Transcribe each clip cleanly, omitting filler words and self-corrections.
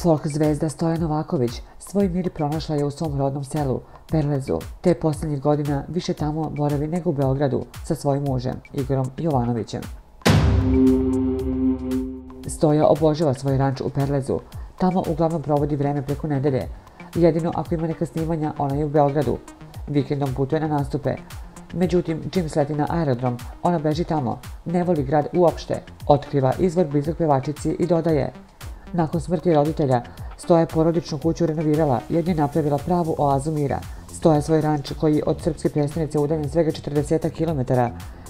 Folk zvezda Stoja Novaković svoj mir pronašla je u svom rodnom selu, Perlezu, te posljednjih godina više tamo boravi nego u Beogradu sa svojim mužem, Igorom Jovanovićem. Stoja obožava svoj ranč u Perlezu, tamo uglavnom provodi vreme preko nedelje. Jedino ako ima neka snimanja, ona je u Beogradu. Vikendom putuje na nastupe. Međutim, čim sleti na aerodrom, ona beži tamo, ne voli grad uopšte, otkriva izvor blizak pevačici i dodaje: nakon smrti roditelja, Stoja je porodičnu kuću renovirala jer je napravila pravu oazu mira. Stoja svoj ranč, koji od srpske prestonice udaljen svega 40 km,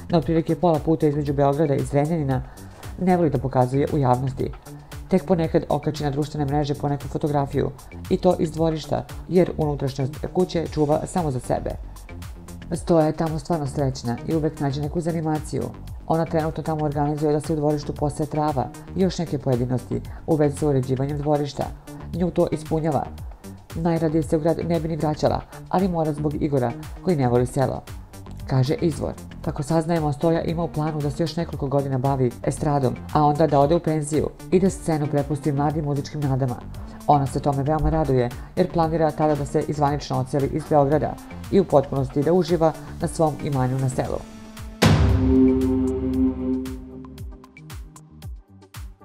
na otprilike pola puta između Beograda i Zrenjanina, ne voli da pokazuje u javnosti. Tek ponekad okači na društvene mreže po neku fotografiju, i to iz dvorišta, jer unutrašnjost kuće čuva samo za sebe. Stoja je tamo stvarno srećna i uvek nađe neku zanimaciju. Ona trenutno tamo organizuje da se u dvorištu posaje trava i još neke pojedinosti u vezi sa uređivanjem dvorišta. Nju to ispunjava. Najradije se u grad ne bi ni vraćala, ali mora zbog Igora, koji ne voli selo, kaže izvor. Kako saznajemo, Stoja ima u planu da se još nekoliko godina bavi estradom, a onda da ode u penziju i da scenu prepusti mladim muzičkim nadama. Ona se tome veoma raduje jer planira tada da se zvanično odseli iz Beograda i u potpunosti da uživa na svom imanju na selu.